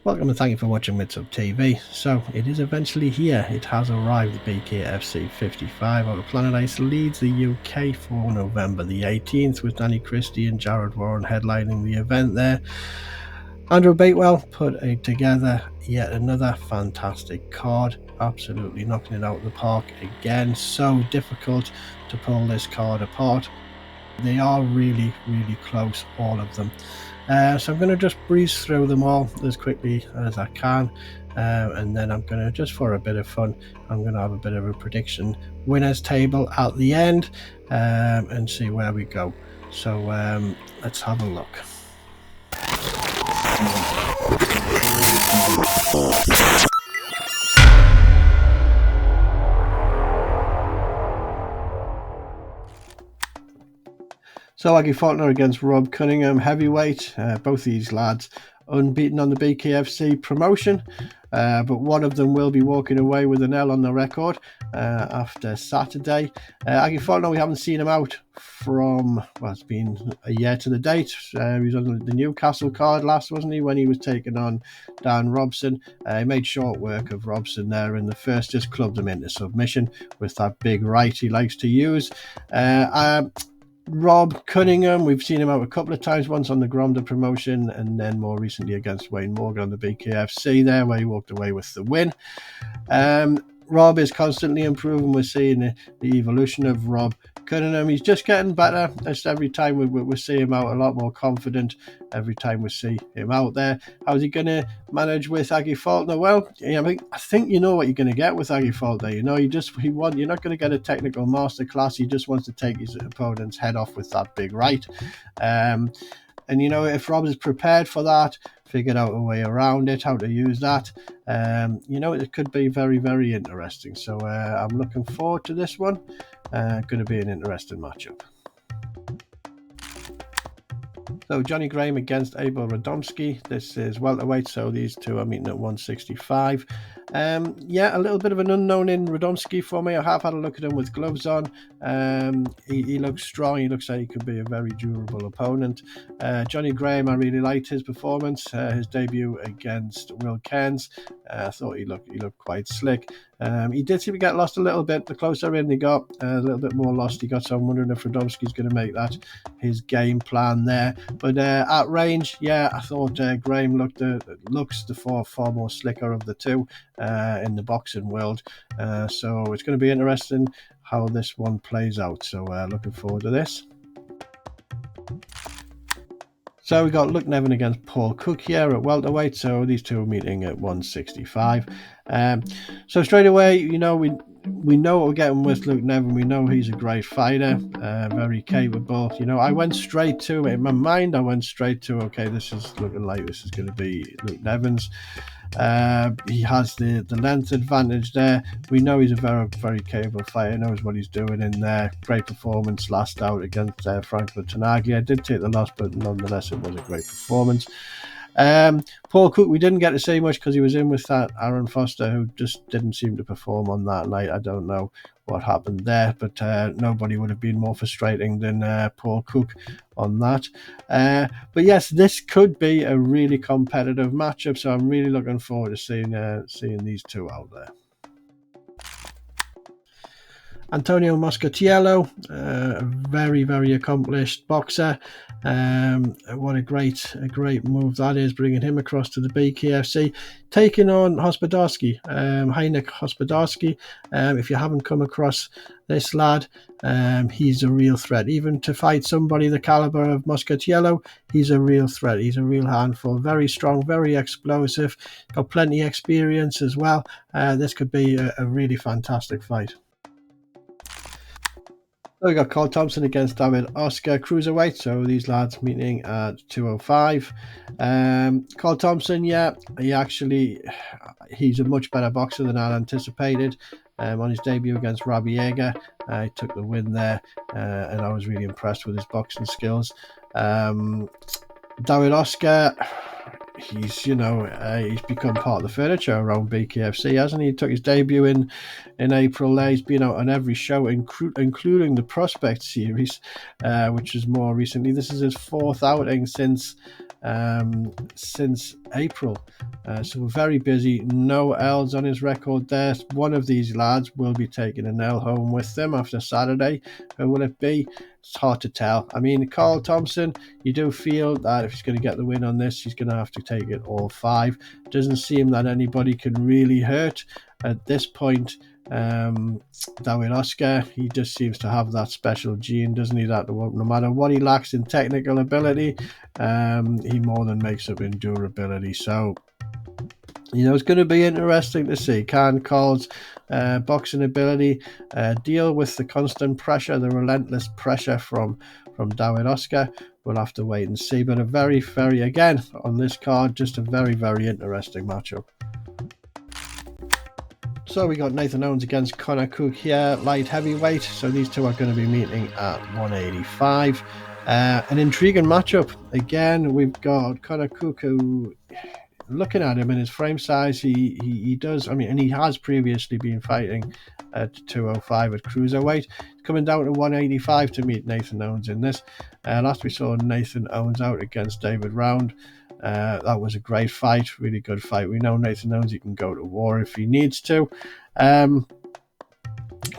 Welcome and thank you for watching Midsub TV. So it is eventually here. It has arrived, the BKFC 55 out of Planet Ice, Leeds, the UK, for November the 18th, with Danny Christie and Jared Warren headlining the event there. Andrew Batewell put together yet another fantastic card, absolutely knocking it out of the park again. So difficult to pull this card apart. They are really close, all of them. So I'm going to just breeze through them all as quickly as I can, and then I'm going to, just for a bit of fun, I'm going to have a bit of a prediction winners table at the end, and see where we go. So let's have a look. So Aggie Faulkner against Rob Cunningham, heavyweight. Both these lads unbeaten on the BKFC promotion, but one of them will be walking away with an L on the record after Saturday. Aggie Faulkner, we haven't seen him out from, well, it's been a year to the date. He was on the Newcastle card last, wasn't he, when he was taking on Dan Robson. He made short work of Robson there in the first, just clubbed him into submission with that big right he likes to use. Rob Cunningham, we've seen him out a couple of times, once on the Gromda promotion and then more recently against Wayne Morgan on the BKFC there, where he walked away with the win. Rob is constantly improving. We're seeing the evolution of Rob Cunningham. He's just getting better. Just every time we see him out, a lot more confident every time we see him out there. How's he going to manage with Aggie Faulkner? Well, I think you know what you're going to get with Aggie Faulkner. You know, you're not going to get a technical masterclass. He just wants to take his opponent's head off with that big right. And, you know, if Rob is prepared for that, figured out a way around it, how to use that, you know, it could be very interesting. So I'm looking forward to this one. Going to be an interesting matchup. So Johnny Graham against Abel Radomski. This is welterweight, so these two are meeting at 165. Yeah, a little bit of an unknown in Radomski for me. I have had a look at him with gloves on. He looks strong. He looks like he could be a very durable opponent. Johnny Graham, I really liked his performance. His debut against Will Cairns. I thought he looked quite slick. He did seem to get lost a little bit. The closer in he got, a little bit more lost he got. So I'm wondering if Radomski's going to make that his game plan there. But at range, yeah, I thought Graham looks the far more slicker of the two in the boxing world. So it's going to be interesting how this one plays out. So looking forward to this. So we got Luke Nevin against Paul Cook here at welterweight. So these two are meeting at 165. So straight away, you know, we know what we're getting with Luke Nevin. We know he's a great fighter, very capable. You know, I went straight to it. In my mind, I went straight to, okay, this is looking like this is going to be Luke Nevin's. He has the length advantage there. We know he's a very capable fighter, knows what he's doing in there. Great performance last out against Franklin Tanaglia. Did take the loss, but nonetheless it was a great performance. Paul Cook, we didn't get to see much because he was in with that Aaron Forster, who just didn't seem to perform on that night. I don't know what happened there, but nobody would have been more frustrating than Paul Cook on that. But yes, this could be a really competitive matchup, so I'm really looking forward to seeing these two out there. Antonio Moscatiello, a very accomplished boxer. What a great move that is, bringing him across to the BKFC, taking on Hospodi, Heinrich Hospodi. If you haven't come across this lad, he's a real threat. Even to fight somebody the caliber of Moscatiello, he's a real threat. He's a real handful. Very strong, very explosive. Got plenty of experience as well. This could be a really fantastic fight. So we got Thompson against David Oscar, cruiserweight. So these lads meeting at 205. Thompson, yeah, he's a much better boxer than I anticipated. On his debut against Robbie Brown, he took the win there, and I was really impressed with his boxing skills. David Oscar, he's he's become part of the furniture around BKFC, hasn't he? He took his debut in April. He's been out on every show, including the Prospect Series, which was more recently. This is his 4th outing since April, so very busy. No L's on his record there. One of these lads will be taking an L home with them after Saturday. Who will it be? It's hard to tell. I mean, Carl Thompson, you do feel that if he's going to get the win on this, he's going to have to take it all 5. Doesn't seem that anybody can really hurt at this point. David Oscar, he just seems to have that special gene, doesn't he, that no matter what he lacks in technical ability, he more than makes up in durability. So it's going to be interesting to see, can Carl's boxing ability deal with the constant pressure, the relentless pressure from David Oscar. We'll have to wait and see, but a very, very, again on this card, just a very, very interesting matchup. So we got Nathan Owens against Conor Cook here, light heavyweight. So these two are going to be meeting at 185. An intriguing matchup. Again, we've got Conor Cook, who, looking at him in his frame size, he does. I mean, and he has previously been fighting at 205 at Cruiserweight. Coming down to 185 to meet Nathan Owens in this. Last we saw Nathan Owens out against David Round. That was a great fight, really good fight. We know Nathan Owens, he can go to war if he needs to.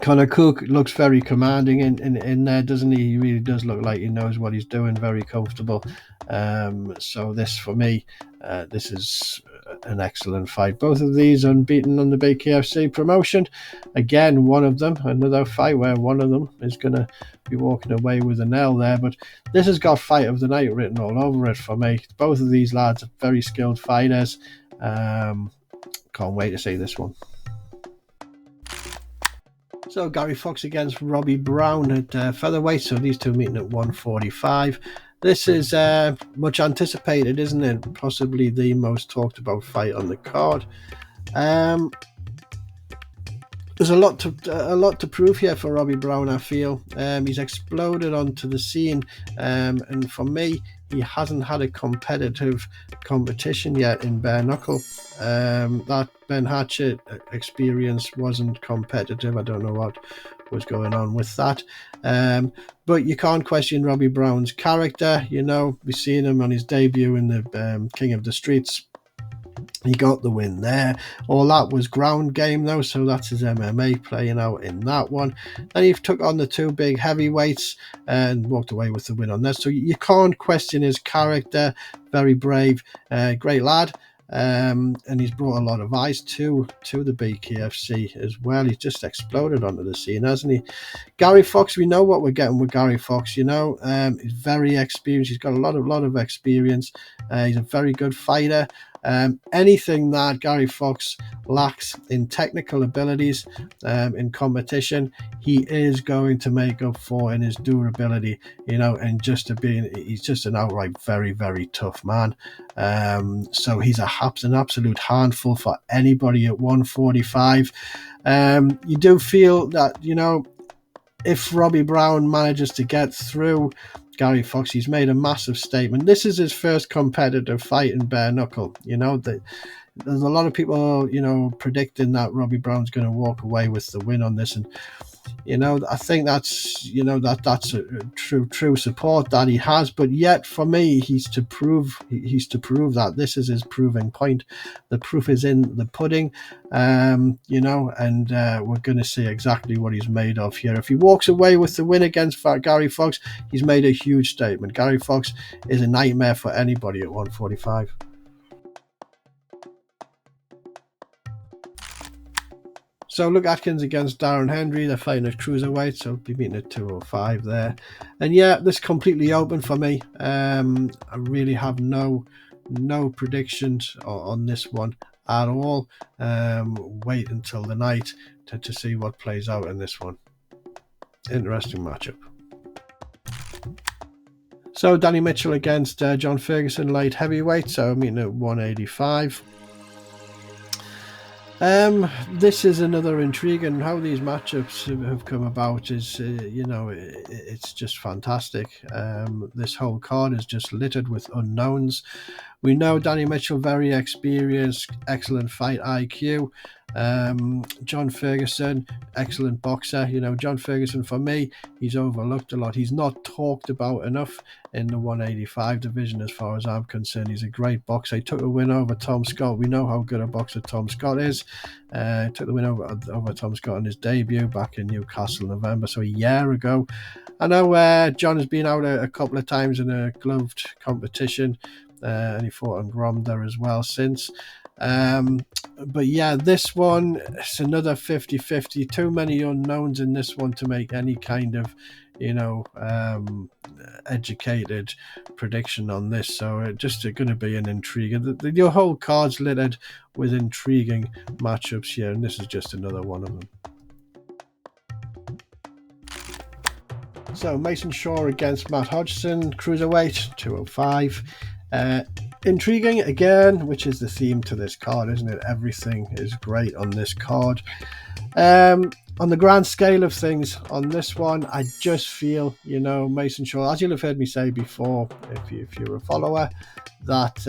Conor Cook looks very commanding in there, doesn't he? He really does look like he knows what he's doing, very comfortable. So this, for me, this is an excellent fight. Both of these unbeaten on the BKFC promotion. Again, one of them, another fight where one of them is going to be walking away with an L there. But this has got fight of the night written all over it for me. Both of these lads are very skilled fighters. Can't wait to see this one. So Gary Fox against Robbie Brown at featherweight. So these two meeting at 145. This is much anticipated, isn't it? Possibly the most talked about fight on the card. There's a lot to prove here for Robbie Brown, I feel. He's exploded onto the scene, and for me, he hasn't had a competitive competition yet in bare knuckle. That Ben Hatchett experience wasn't competitive. I don't know what was going on with that. But you can't question Robbie Brown's character. We've seen him on his debut in the King of the Streets. He got the win there. All that was ground game though, so that's his MMA playing out in that one. Then he took on the two big heavyweights and walked away with the win on that. So you can't question his character. Very brave, great lad. And he's brought a lot of eyes to the BKFC as well. He's just exploded onto the scene, hasn't he? Gary Fox, we know what we're getting with Gary Fox. He's very experienced. He's got a lot of experience. He's a very good fighter. Anything that Gary Fox lacks in technical abilities in competition, he is going to make up for in his durability, and he's just an outright very, very tough man. So he's an absolute handful for anybody at 145. You do feel that, if Robbie Brown manages to get through Gary Fox, he's made a massive statement. This is his first competitive fight in bare knuckle. There's a lot of people, predicting that Robbie Brown's going to walk away with the win on this, and I think that's that's a true support that he has. But yet, for me, he's to prove that this is his proving point. The proof is in the pudding, and we're going to see exactly what he's made of here. If he walks away with the win against Gary Fox, he's made a huge statement. Gary Fox is a nightmare for anybody at 145. So look, Atkins against Darren Hendry. They're fighting at Cruiserweight, so be meeting at 205 there. And yeah, this completely open for me. I really have no predictions on this one at all. Wait until the night to see what plays out in this one. Interesting matchup. So Danny Mitchell against John Ferguson, light heavyweight. So meeting at 185. This is another intriguing how these matchups have come about. Is it's just fantastic. This whole card is just littered with unknowns. We know Danny Mitchell, very experienced, excellent fight IQ. John Ferguson, excellent boxer. John Ferguson, for me, he's overlooked a lot. He's not talked about enough in the 185 division as far as I'm concerned. He's a great boxer. He took a win over Tom Scott. We know how good a boxer Tom Scott is. Took the win over Tom Scott in his debut back in Newcastle, November, so a year ago. I know John has been out a couple of times in a gloved competition, and he fought on Gromda as well since. But yeah, this one, it's another 50-50. Too many unknowns in this one to make any kind of educated prediction on this. So it's just going to be an intrigue. Your whole card's littered with intriguing matchups here, and this is just another one of them. So Mason Shaw against Matt Hodson, Cruiserweight, 205. Intriguing again, which is the theme to this card, isn't it? Everything is great on this card. On the grand scale of things, on this one, I just feel, Mason Shaw, as you'll have heard me say before, if you're a follower, that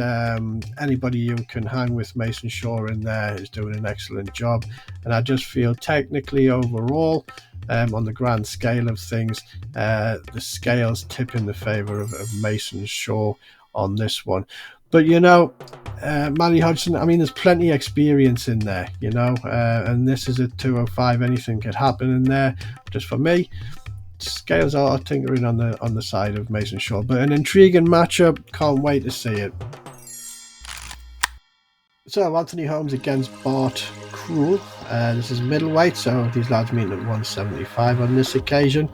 anybody you can hang with Mason Shaw in there is doing an excellent job. And I just feel technically overall, on the grand scale of things, the scales tip in the favour of Mason Shaw on this one. But Matty Hodson, I mean, there's plenty of experience in there, and this is a 205. Anything could happen in there. Just for me, scales are tinkering on the side of Mason Shaw, but an intriguing matchup. Can't wait to see it. So Anthony Holmes against Bart Krul. This is middleweight, so these lads meeting at 175 on this occasion.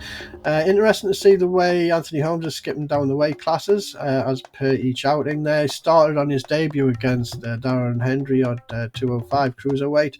Interesting to see the way Anthony Holmes is skipping down the weight classes as per each outing there. He started on his debut against Darren Hendry on 205 Cruiserweight.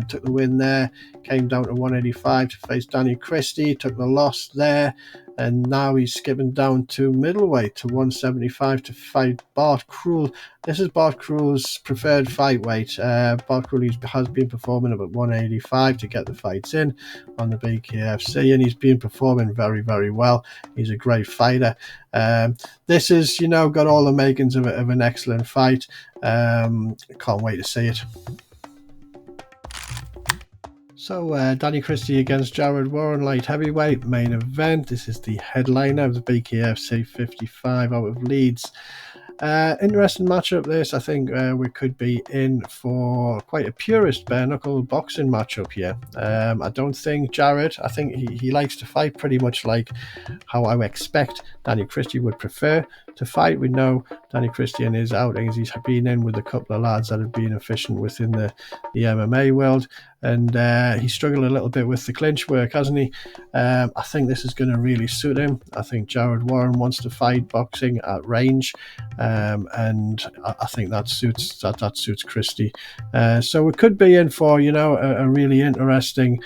Took the win there, came down to 185 to face Danny Christie, took the loss there, and now he's skipping down to middleweight to 175 to fight Bart Krul. This is Bart Krul's preferred fight weight. Bart Krul has been performing at 185 to get the fights in on the BKFC, and he's been performing very, very well. He's a great fighter. This is, got all the makings of an excellent fight. Can't wait to see it. So Danny Christie against Jared Warren, light heavyweight, main event. This is the headliner of the BKFC 55 out of Leeds. Interesting matchup this. I think we could be in for quite a purist bare knuckle boxing matchup here. I don't think Jared, I think he likes to fight pretty much like how I expect Danny Christie would prefer to fight. We know Danny Christie in his outings, he's been in with a couple of lads that have been efficient within the MMA world, and he struggled a little bit with the clinch work, hasn't he? I think this is going to really suit him. I think Jared Warren wants to fight boxing at range, and I think that suits Christie. So we could be in for a really interesting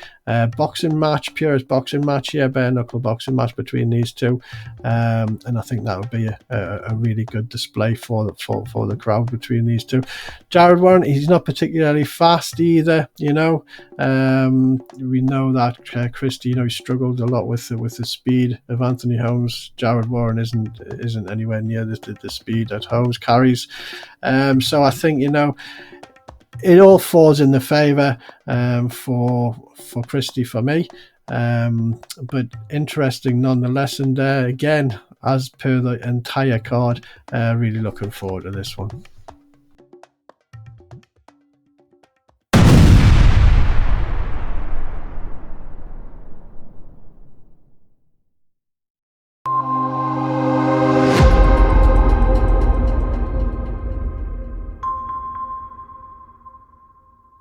boxing match, purest boxing match here, bare knuckle boxing match between these two, and I think that would be a really good display for the crowd between these two. Jared Warren, he's not particularly fast either. We know that Christie, he struggled a lot with the speed of Anthony Holmes. Jared Warren isn't anywhere near the speed that Holmes carries. So I think it all falls in the favour for Christie for me, but interesting nonetheless. And again, as per the entire card, really looking forward to this one.